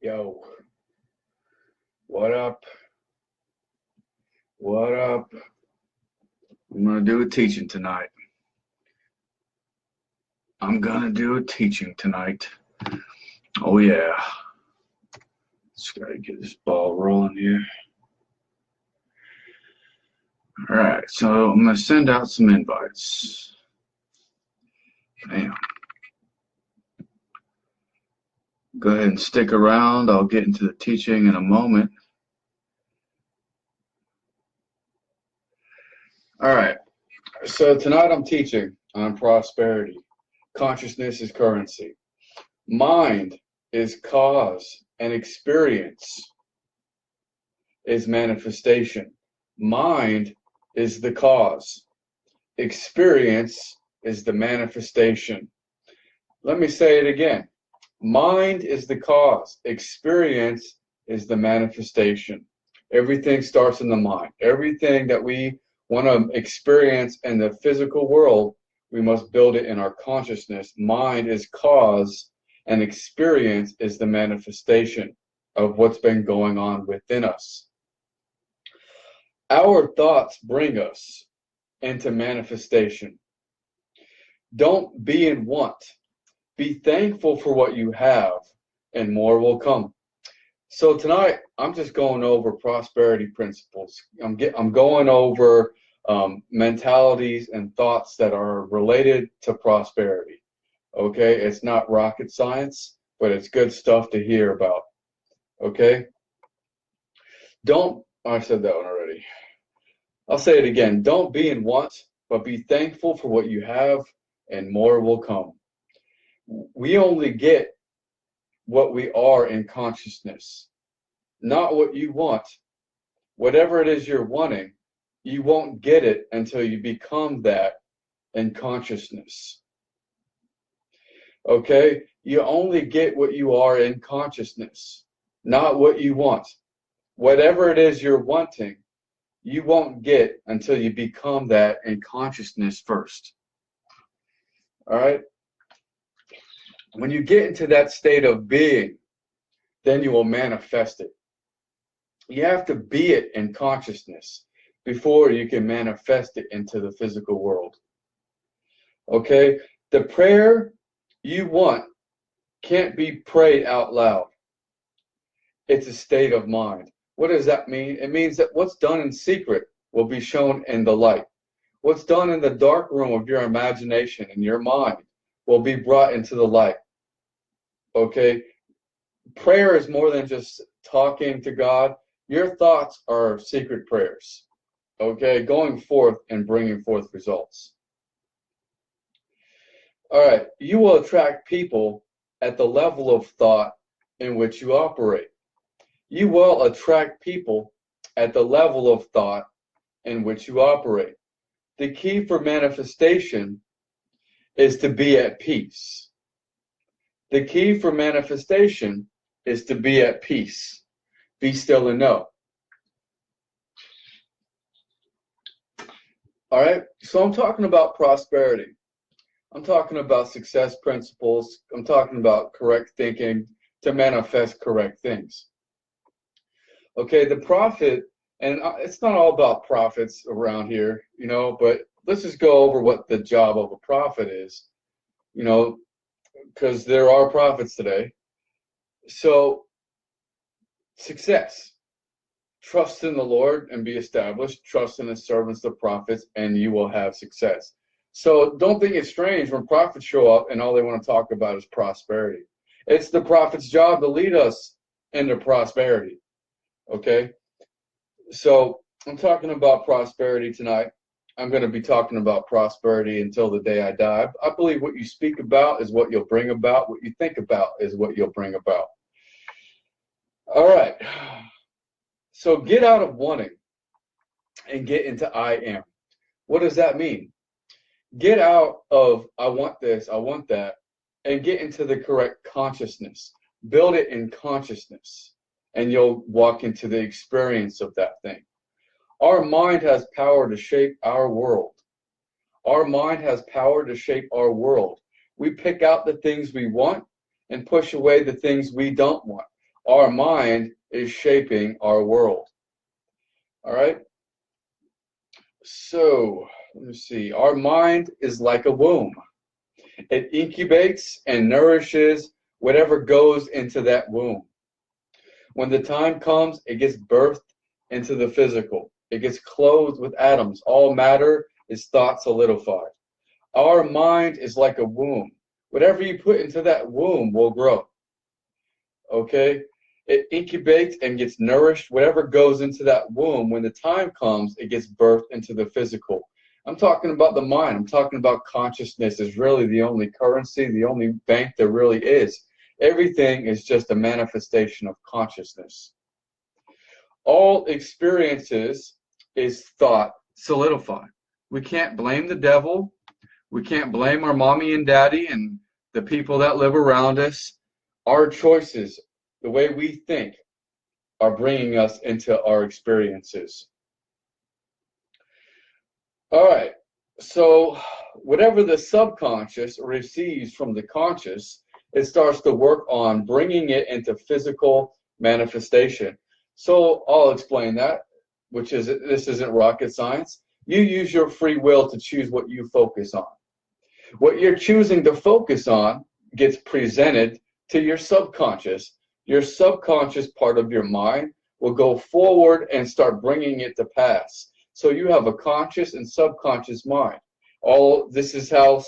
Yo, what up? What up? I'm gonna do a teaching tonight. Oh yeah. Just gotta get this ball rolling here. Alright, so I'm gonna send out some invites. Bam. Go ahead and stick around. I'll get into the teaching in a moment. Alright, so tonight I'm teaching on prosperity. Consciousness is currency. Mind is cause, and experience is manifestation. Mind is the cause. Experience is the manifestation. Let me say it again. Mind is the cause. Experience is the manifestation. Everything starts in the mind. Everything that we want to experience in the physical world, we must build it in our consciousness. Mind is cause, and experience is the manifestation of what's been going on within us. Our thoughts bring us into manifestation. Don't be in want. Be thankful for what you have, and more will come. So tonight, I'm just going over prosperity principles. I'm going over mentalities and thoughts that are related to prosperity. Okay, it's not rocket science, but it's good stuff to hear about. Okay? I said that one already. I'll say it again. Don't be in want, but be thankful for what you have, and more will come. We only get what we are in consciousness, not what you want. Whatever it is you're wanting, you won't get it until you become that in consciousness. Okay? You only get what you are in consciousness, not what you want. Whatever it is you're wanting, you won't get until you become that in consciousness first. All right? When you get into that state of being, then you will manifest it. You have to be it in consciousness before you can manifest it into the physical world. Okay? The prayer you want can't be prayed out loud. It's a state of mind. What does that mean? It means that what's done in secret will be shown in the light. What's done in the dark room of your imagination and your mind will be brought into the light. Okay? Prayer is more than just talking to God. Your thoughts are secret prayers. Okay? Going forth and bringing forth results. All right. You will attract people at the level of thought in which you operate. You will attract people at the level of thought in which you operate. The key for manifestation is to be at peace. The key for manifestation is to be at peace. Be still and know. All right, so I'm talking about prosperity. I'm talking about success principles. I'm talking about correct thinking to manifest correct things. Okay, the prophet, and it's not all about prophets around here, but let's just go over what the job of a prophet is, because there are prophets today. So, success. Trust in the Lord and be established. Trust in His servants, the prophets, and you will have success. So don't think it's strange when prophets show up and all they want to talk about is prosperity. It's the prophet's job to lead us into prosperity. Okay? So I'm talking about prosperity tonight. I'm going to be talking about prosperity until the day I die. I believe what you speak about is what you'll bring about. What you think about is what you'll bring about. All right. So get out of wanting and get into I am. What does that mean? Get out of I want this, I want that, and get into the correct consciousness. Build it in consciousness, and you'll walk into the experience of that thing. Our mind has power to shape our world. Our mind has power to shape our world. We pick out the things we want and push away the things we don't want. Our mind is shaping our world. All right? So, let me see. Our mind is like a womb. It incubates and nourishes whatever goes into that womb. When the time comes, it gets birthed into the physical. It gets clothed with atoms. All matter is thought solidified. Our mind is like a womb. Whatever you put into that womb will grow. Okay? It incubates and gets nourished. Whatever goes into that womb, when the time comes, it gets birthed into the physical. I'm talking about the mind. I'm talking about consciousness is really the only currency, the only bank there really is. Everything is just a manifestation of consciousness. All experiences is thought solidified. We can't blame the devil. We can't blame our mommy and daddy and the people that live around us. Our choices, the way we think, are bringing us into our experiences. All right, so whatever the subconscious receives from the conscious, it starts to work on bringing it into physical manifestation. So I'll explain that, which is, this isn't rocket science. You use your free will to choose what you focus on. What you're choosing to focus on gets presented to your subconscious. Your subconscious part of your mind will go forward and start bringing it to pass. So you have a conscious and subconscious mind. All this is how,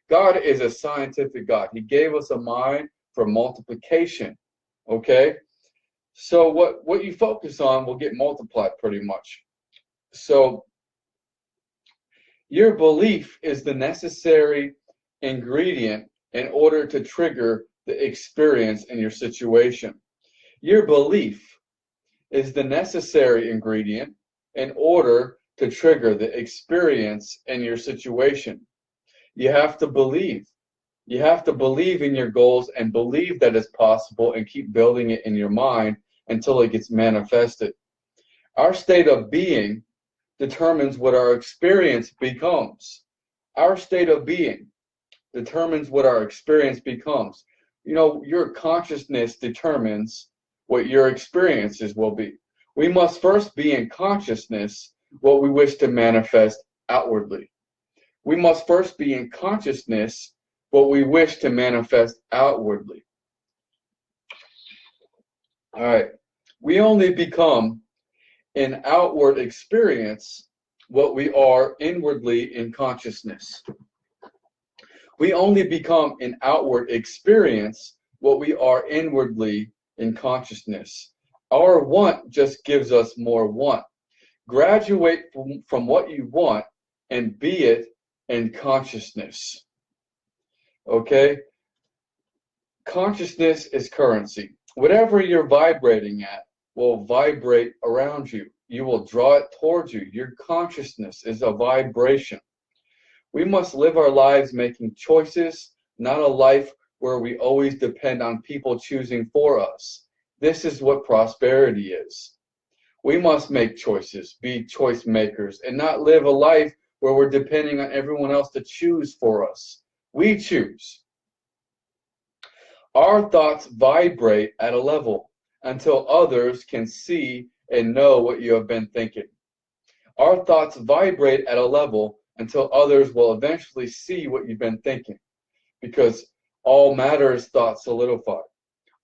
God is a scientific God. He gave us a mind for multiplication. Okay? So what you focus on will get multiplied pretty much. So your belief is the necessary ingredient in order to trigger the experience in your situation. Your belief is the necessary ingredient in order to trigger the experience in your situation. You have to believe. You have to believe in your goals and believe that it's possible and keep building it in your mind until it gets manifested. Our state of being determines what our experience becomes. Our state of being determines what our experience becomes. Your consciousness determines what your experiences will be. We must first be in consciousness what we wish to manifest outwardly. We must first be in consciousness what we wish to manifest outwardly. All right. We only become in outward experience what we are inwardly in consciousness. We only become in outward experience what we are inwardly in consciousness. Our want just gives us more want. Graduate from what you want and be it in consciousness. Okay? Consciousness is currency. Whatever you're vibrating at will vibrate around you. You will draw it towards you. Your consciousness is a vibration. We must live our lives making choices, not a life where we always depend on people choosing for us. This is what prosperity is. We must make choices, be choice makers, and not live a life where we're depending on everyone else to choose for us. We choose. Our thoughts vibrate at a level until others can see and know what you have been thinking. Our thoughts vibrate at a level until others will eventually see what you've been thinking, because all matter is thought solidified.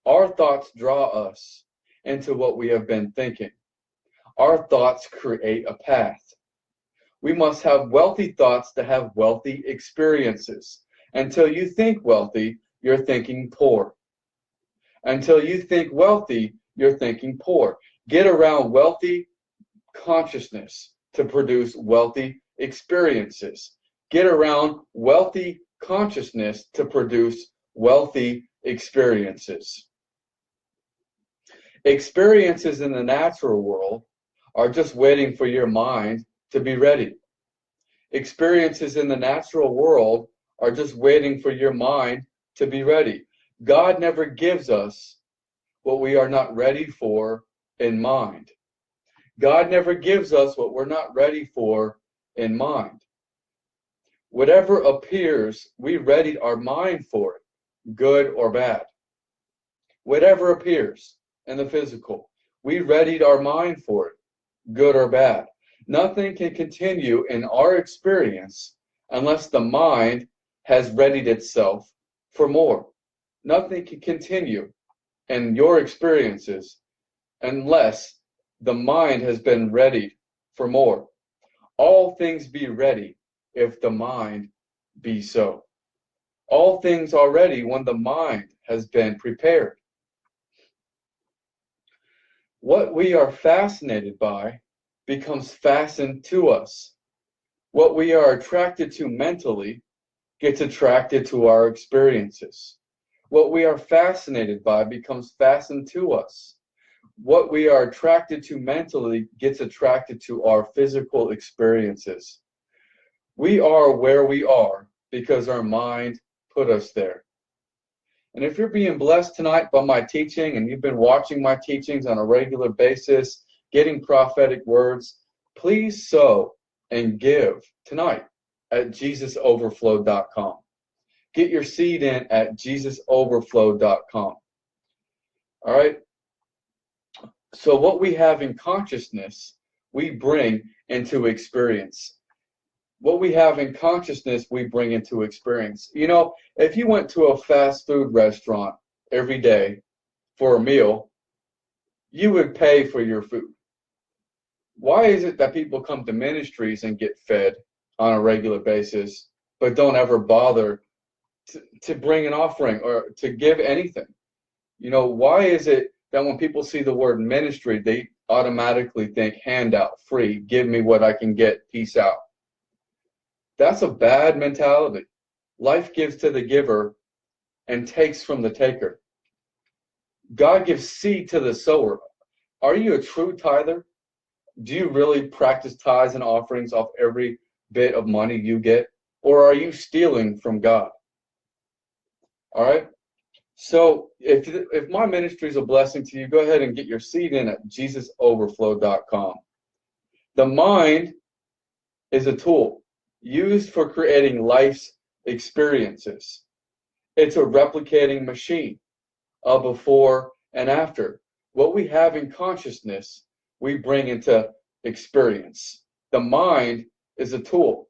Our thoughts draw us into what we have been thinking. Our thoughts create a path. We must have wealthy thoughts to have wealthy experiences. Until you think wealthy, you're thinking poor. Until you think wealthy, you're thinking poor. Get around wealthy consciousness to produce wealthy experiences. Get around wealthy consciousness to produce wealthy experiences. Experiences in the natural world are just waiting for your mind to be ready. Experiences in the natural world are just waiting for your mind to be ready. God never gives us what we are not ready for in mind. God never gives us what we're not ready for in mind. Whatever appears, we readied our mind for it, good or bad. whatever appears in the physical. We readied our mind for it, good or bad. Nothing can continue in our experience unless the mind has readied itself for more. Nothing can continue in your experiences unless the mind has been readied for more. All things be ready if the mind be so. All things are ready when the mind has been prepared. What we are fascinated by becomes fastened to us. What we are attracted to mentally gets attracted to our experiences. What we are fascinated by becomes fastened to us. What we are attracted to mentally gets attracted to our physical experiences. We are where we are because our mind put us there. And if you're being blessed tonight by my teaching and you've been watching my teachings on a regular basis, getting prophetic words, please sow and give tonight at JesusOverflow.com. Get your seed in at JesusOverflow.com. All right? So what we have in consciousness, we bring into experience. What we have in consciousness, we bring into experience. You know, if you went to a fast food restaurant every day for a meal, you would pay for your food. Why is it that people come to ministries and get fed on a regular basis, but don't ever bother to bring an offering or to give anything? You know, why is it that when people see the word ministry, they automatically think handout, free, give me what I can get, peace out? That's a bad mentality. Life gives to the giver and takes from the taker. God gives seed to the sower. Are you a true tither? Do you really practice tithes and offerings off every bit of money you get? Or are you stealing from God? All right? So if my ministry is a blessing to you, go ahead and get your seed in at JesusOverflow.com. The mind is a tool used for creating life's experiences. It's a replicating machine of before and after. What we have in consciousness, we bring into experience. The mind is a tool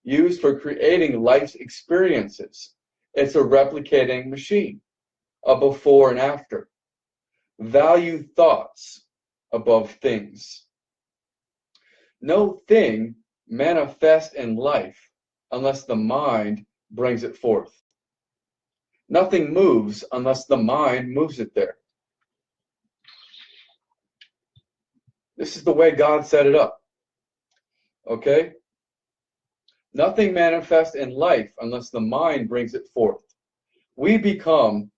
used for creating life's experiences. It's a replicating machine of before and after. Value thoughts above things. No thing manifests in life unless the mind brings it forth. Nothing moves unless the mind moves it there. This is the way God set it up. Okay? Nothing manifests in life unless the mind brings it forth. We become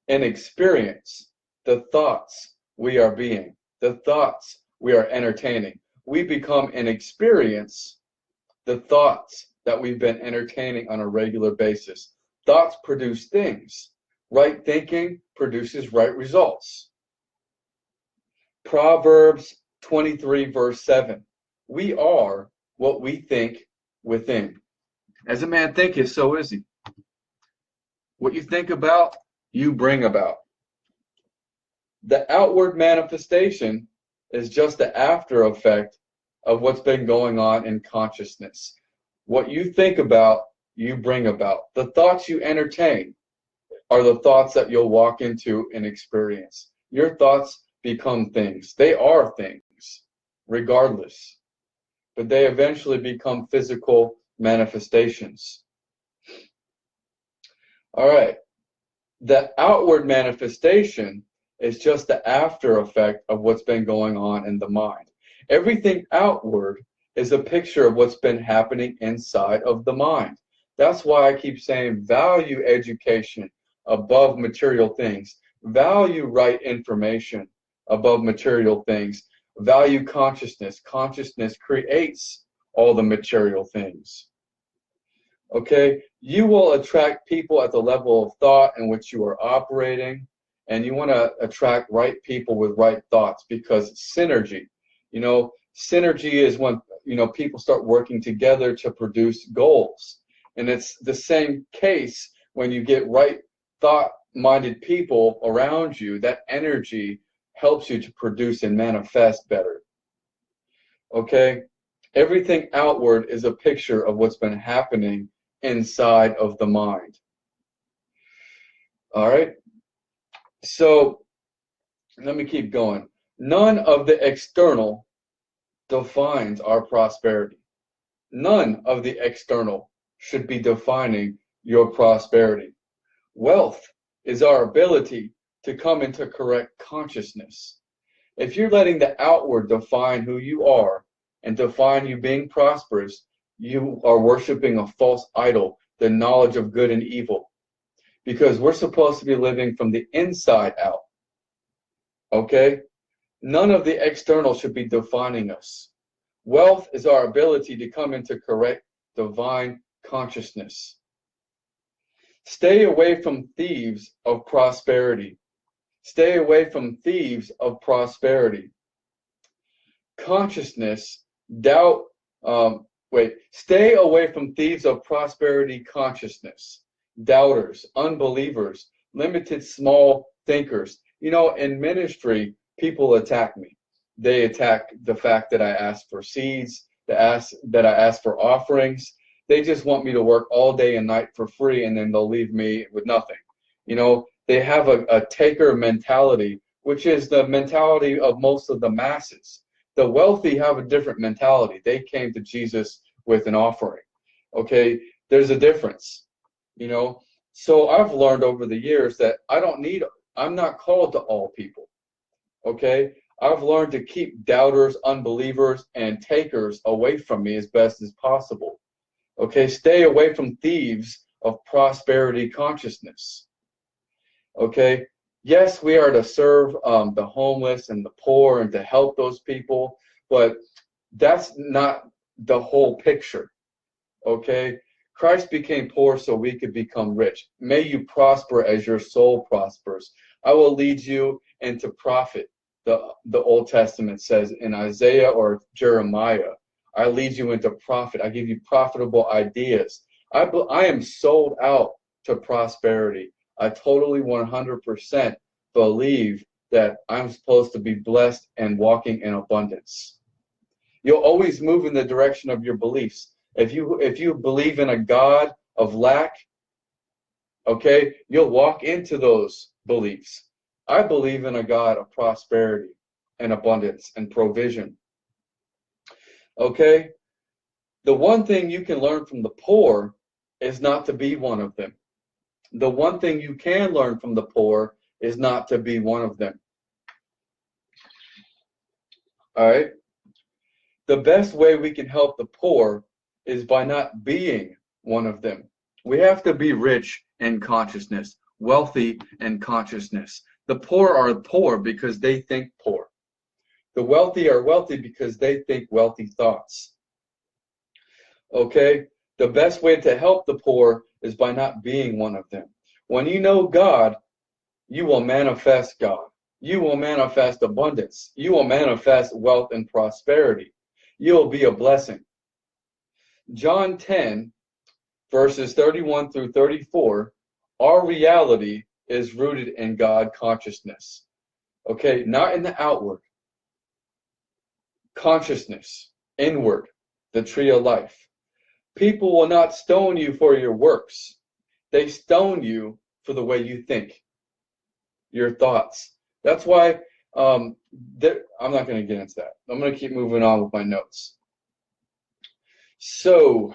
an experience the thoughts we are being, the thoughts we are entertaining. We become an experience the thoughts that we've been entertaining on a regular basis. Thoughts produce things. Right thinking produces right results. Proverbs 23 verse 7. We are what we think within. As a man thinketh, so is he. What you think about, you bring about. The outward manifestation is just the after effect of what's been going on in consciousness. What you think about, you bring about. The thoughts you entertain are the thoughts that you'll walk into and experience. Your thoughts become things. They are things, regardless. But they eventually become physical manifestations. All right. The outward manifestation is just the after effect of what's been going on in the mind. Everything outward is a picture of what's been happening inside of the mind. That's why I keep saying value education above material things. Value right information above material things. Value consciousness. Consciousness creates all the material things. Okay? You will attract people at the level of thought in which you are operating, and you want to attract right people with right thoughts, because synergy, synergy is when, people start working together to produce goals. And it's the same case when you get right thought minded people around you, that energy helps you to produce and manifest better. Okay? Everything outward is a picture of what's been happening inside of the mind. All right? So, let me keep going. None of the external defines our prosperity. None of the external should be defining your prosperity. Wealth is our ability to come into correct consciousness. If you're letting the outward define who you are and define you being prosperous, you are worshiping a false idol, the knowledge of good and evil. Because we're supposed to be living from the inside out. Okay? None of the external should be defining us. Wealth is our ability to come into correct divine consciousness. Stay away from thieves of prosperity. Stay away from thieves of prosperity. Consciousness, doubt, stay away from thieves of prosperity consciousness. Doubters, unbelievers, limited small thinkers. You know, in ministry, people attack me. They attack the fact that I ask for seeds, that I ask for offerings. They just want me to work all day and night for free, and then they'll leave me with nothing. You know, they have a taker mentality, which is the mentality of most of the masses. The wealthy have a different mentality. They came to Jesus with an offering. Okay, there's a difference. You know, so I've learned over the years that I'm not called to all people. Okay, I've learned to keep doubters, unbelievers, and takers away from me as best as possible. Okay, stay away from thieves of prosperity consciousness. Okay, yes, we are to serve the homeless and the poor and to help those people, but that's not the whole picture. Okay, Christ became poor so we could become rich. May you prosper as your soul prospers. I will lead you into profit. The Old Testament says in Isaiah or Jeremiah, I lead you into profit. I give you profitable ideas. I am sold out to prosperity. I totally 100% believe that I'm supposed to be blessed and walking in abundance. You'll always move in the direction of your beliefs. If you believe in a God of lack, okay, you'll walk into those beliefs. I believe in a God of prosperity and abundance and provision. Okay? The one thing you can learn from the poor is not to be one of them. The one thing you can learn from the poor is not to be one of them. All right? The best way we can help the poor is by not being one of them. We have to be rich in consciousness, wealthy in consciousness. The poor are poor because they think poor. The wealthy are wealthy because they think wealthy thoughts. Okay? The best way to help the poor is by not being one of them. When you know God, you will manifest God. You will manifest abundance. You will manifest wealth and prosperity. You will be a blessing. John 10, verses 31 through 34, our reality is rooted in God consciousness. Okay, not in the outward. Consciousness, inward, the tree of life. People will not stone you for your works. They stone you for the way you think, your thoughts. That's why I'm not going to get into that. I'm going to keep moving on with my notes. So,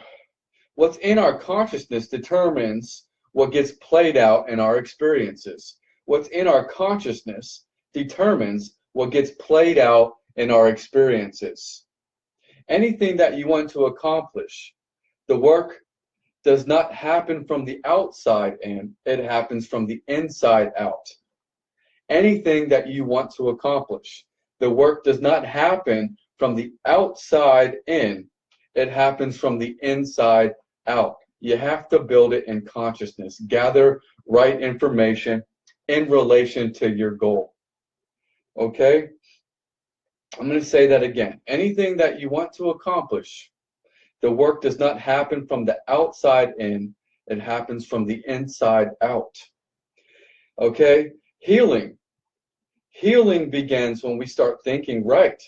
what's in our consciousness determines what gets played out in our experiences. What's in our consciousness determines what gets played out in our experiences. Anything that you want to accomplish, the work does not happen from the outside in, it happens from the inside out. Anything that you want to accomplish, the work does not happen from the outside in, it happens from the inside out. You have to build it in consciousness. Gather right information in relation to your goal. Okay? I'm going to say that again. Anything that you want to accomplish, the work does not happen from the outside in, it happens from the inside out. Okay? Healing. Healing begins when we start thinking right.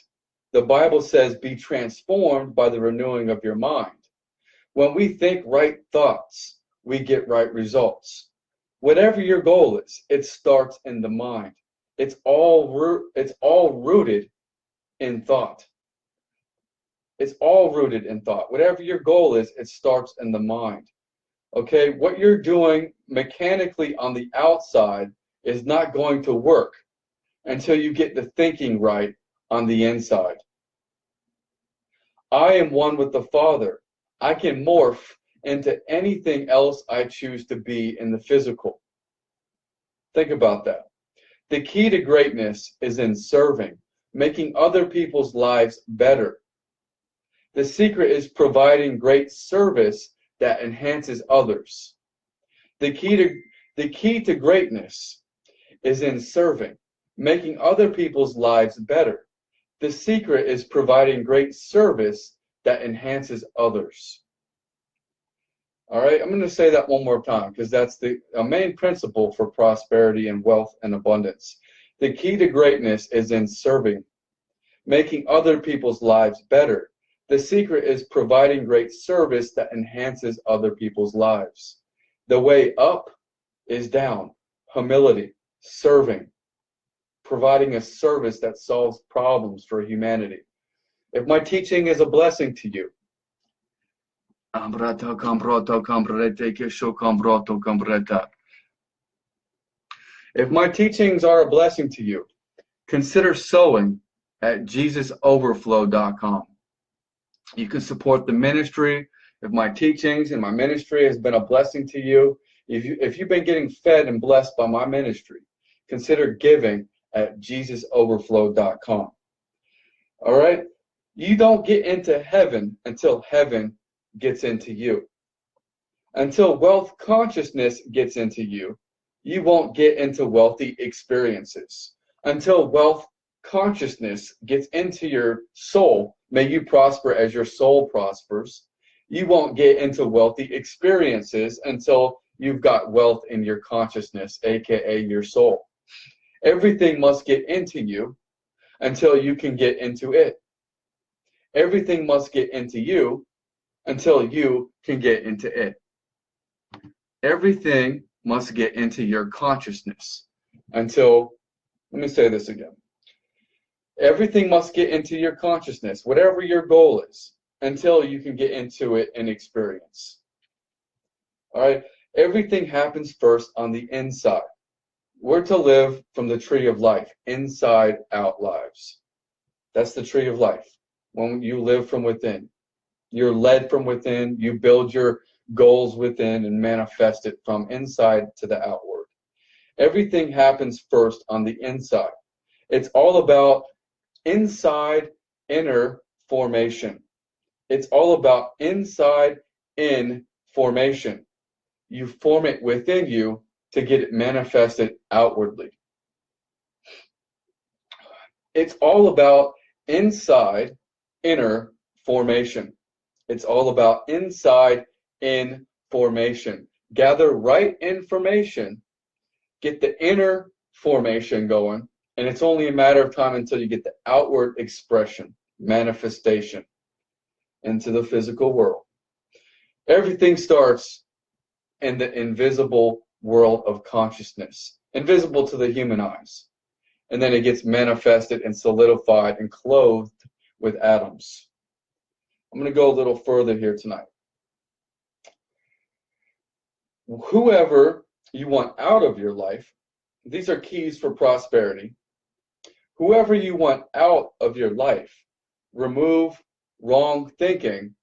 The Bible says, be transformed by the renewing of your mind. When we think right thoughts, we get right results. Whatever your goal is, it starts in the mind. It's all rooted in thought. It's all rooted in thought. Whatever your goal is, it starts in the mind. Okay, what you're doing mechanically on the outside is not going to work until you get the thinking right on the inside. I am one with the Father. I can morph into anything else I choose to be in the physical. Think about that. The key to greatness is in serving, making other people's lives better. The secret is providing great service that enhances others. The key to greatness is in serving, making other people's lives better. The secret is providing great service that enhances others. All right, I'm going to say that one more time because that's a main principle for prosperity and wealth and abundance. The key to greatness is in serving, making other people's lives better. The secret is providing great service that enhances other people's lives. The way up is down, humility, serving, providing a service that solves problems for humanity. If my teaching is a blessing to you, if my teachings are a blessing to you, consider sowing at JesusOverflow.com. You can support the ministry. If my teachings and my ministry has been a blessing to you, if you've been getting fed and blessed by my ministry, consider giving at JesusOverflow.com. All right? You don't get into heaven until heaven gets into you. Until wealth consciousness gets into you, you won't get into wealthy experiences. Until wealth consciousness gets into your soul, may you prosper as your soul prospers, you won't get into wealthy experiences until you've got wealth in your consciousness, aka your soul. Everything must get into you until you can get into it. Everything must get into you until you can get into it. Everything must get into your consciousness until, let me say this again. Everything must get into your consciousness, whatever your goal is, until you can get into it and experience. All right? Everything happens first on the inside. We're to live from the tree of life, inside out lives. That's the tree of life. When you live from within, you're led from within, you build your goals within and manifest it from inside to the outward. Everything happens first on the inside. It's all about inside inner formation. It's all about inside in formation. You form it within you to get it manifested outwardly. It's all about inside inner formation. It's all about inside in formation. Gather right information, get the inner formation going, and it's only a matter of time until you get the outward expression, manifestation into the physical world. Everything starts in the invisible world of consciousness, invisible to the human eyes. And then it gets manifested and solidified and clothed with atoms. I'm going to go a little further here tonight. Whoever you want out of your life, these are keys for prosperity. Whoever you want out of your life, remove wrong thinking,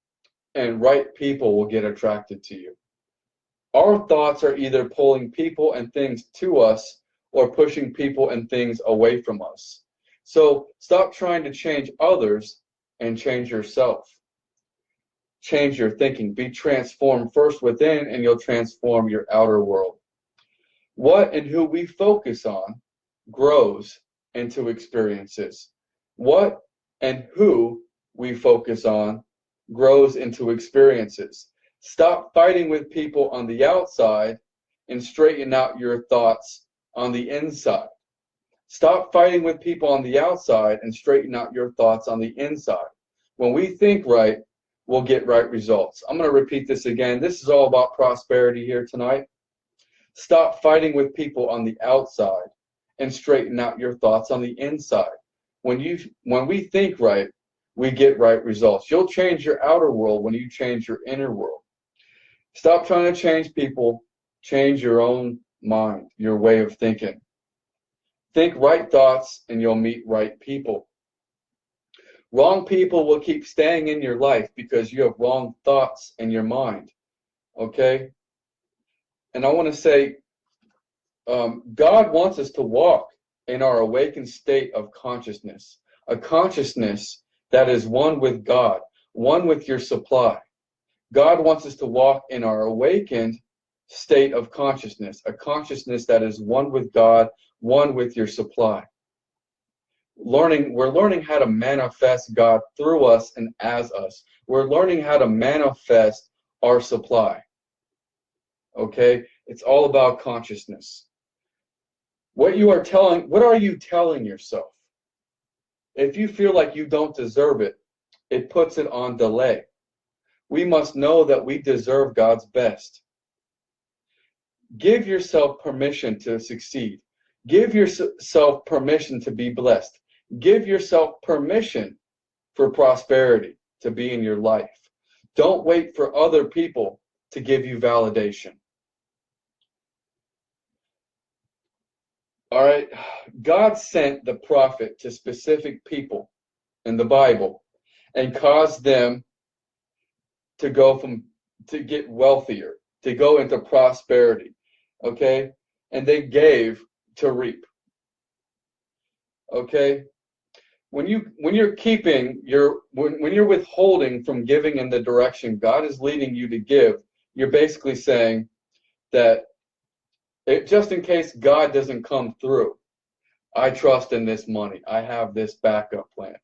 and right people will get attracted to you. Our thoughts are either pulling people and things to us or pushing people and things away from us. So stop trying to change others and change yourself. Change your thinking. Be transformed first within, and you'll transform your outer world. What and who we focus on grows into experiences. What and who we focus on grows into experiences. Stop fighting with people on the outside and straighten out your thoughts on the inside. Stop fighting with people on the outside and straighten out your thoughts on the inside. When we think right, we'll get right results. I'm going to repeat this again. This is all about prosperity here tonight. Stop fighting with people on the outside and straighten out your thoughts on the inside. When we think right, we get right results. You'll change your outer world when you change your inner world. Stop trying to change people. Change your own mind, your way of thinking. Think right thoughts and you'll meet right people. Wrong people will keep staying in your life because you have wrong thoughts in your mind. Okay? And I want to say, God wants us to walk in our awakened state of consciousness, a consciousness that is one with God, one with your supply. God wants us to walk in our awakened state of consciousness, a consciousness that is one with God, one with your supply. We're learning how to manifest God through us and as us. We're learning how to manifest our supply. Okay? It's all about consciousness. What are you telling yourself? If you feel like you don't deserve it, it puts it on delay. We must know that we deserve God's best. Give yourself permission to succeed. Give yourself permission to be blessed. Give yourself permission for prosperity to be in your life. Don't wait for other people to give you validation. All right, God sent the prophet to specific people in the Bible and caused them to get wealthier, to go into prosperity. Okay? And they gave to reap. Okay? When you're withholding from giving in the direction God is leading you to give, you're basically saying that just in case God doesn't come through, I trust in this money. I have this backup plan.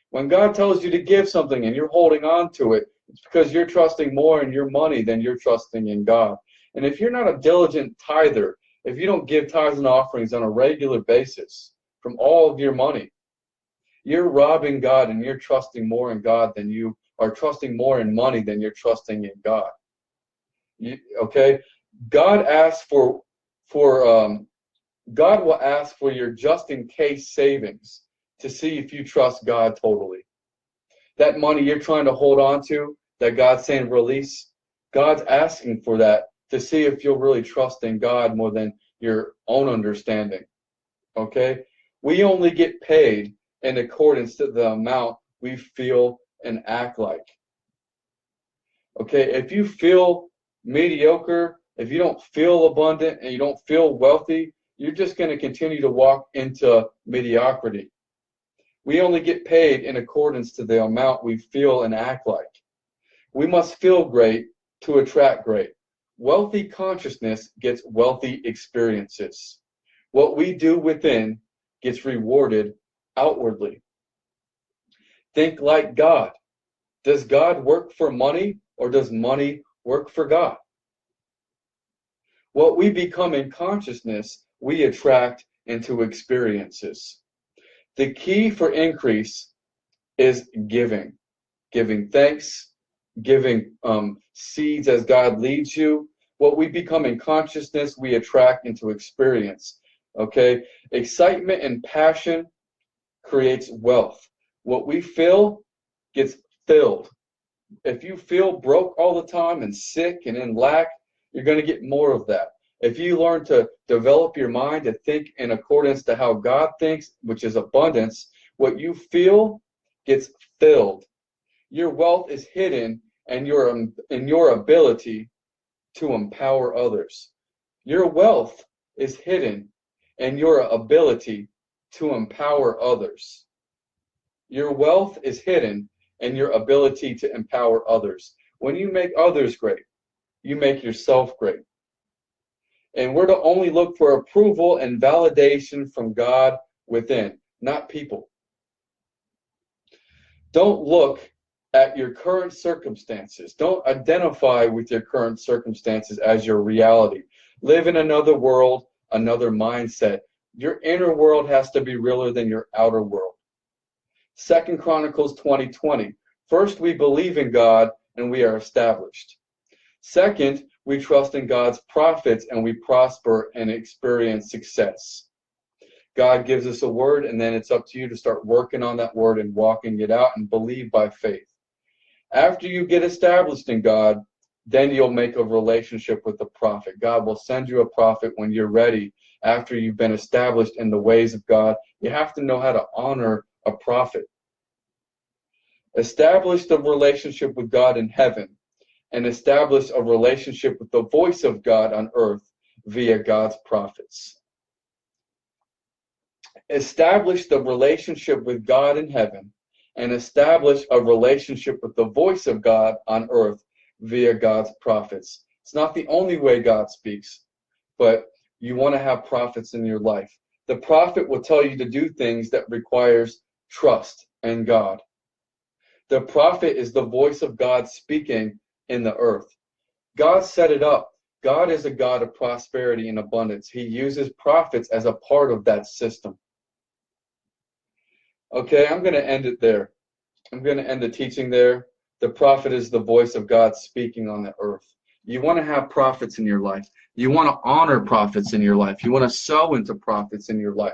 When God tells you to give something and you're holding on to it, it's because you're trusting more in your money than you're trusting in God. And if you're not a diligent tither, if you don't give tithes and offerings on a regular basis from all of your money, you're robbing God and you're trusting more in God than you are trusting more in money than you're trusting in God. Okay? God will ask for your just-in-case savings to see if you trust God totally. That money you're trying to hold on to, that God's saying release, God's asking for that to see if you'll really trust in God more than your own understanding. Okay? We only get paid in accordance to the amount we feel and act like. Okay? If you feel mediocre, if you don't feel abundant and you don't feel wealthy, you're just going to continue to walk into mediocrity. We only get paid in accordance to the amount we feel and act like. We must feel great to attract great. Wealthy consciousness gets wealthy experiences. What we do within gets rewarded outwardly. Think like God. Does God work for money or does money work for God? What we become in consciousness, we attract into experiences. The key for increase is giving. Giving thanks, giving seeds as God leads you. What we become in consciousness, we attract into experience. Okay? Excitement and passion creates wealth. What we feel gets filled. If you feel broke all the time and sick and in lack, you're going to get more of that. If you learn to develop your mind to think in accordance to how God thinks, which is abundance, what you feel gets filled. Your wealth is hidden in your ability to empower others. Your wealth is hidden in your ability to empower others. Your wealth is hidden in your ability to empower others. When you make others great, you make yourself great. And we're to only look for approval and validation from God within, not people. Don't look at your current circumstances. Don't identify with your current circumstances as your reality. Live in another world. another mindset. Your inner world has to be realer than your outer world. 2 Chronicles 20:20. First, we believe in God and we are established. Second, we trust in God's prophets and we prosper and experience success. God gives us a word, and then it's up to you to start working on that word and walking it out and believe by faith. After you get established in God, then you'll make a relationship with the prophet. God will send you a prophet when you're ready. After you've been established in the ways of God, you have to know how to honor a prophet. Establish the relationship with God in heaven, and establish a relationship with the voice of God on earth via God's prophets. Establish the relationship with God in heaven, and establish a relationship with the voice of God on earth via God's prophets. It's not the only way God speaks, but you want to have prophets in your life. The prophet will tell you to do things that requires trust in God. The prophet is the voice of God speaking in the earth. God set it up. God is a God of prosperity and abundance. He uses prophets as a part of that system. Okay, I'm going to end it there. I'm going to end the teaching there. The prophet is the voice of God speaking on the earth. You want to have prophets in your life. You want to honor prophets in your life. You want to sow into prophets in your life.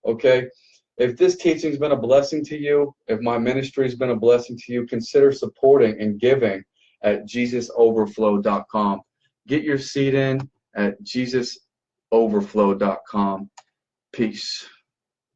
Okay? If this teaching's been a blessing to you, if my ministry has been a blessing to you, consider supporting and giving at JesusOverflow.com. Get your seed in at JesusOverflow.com. Peace.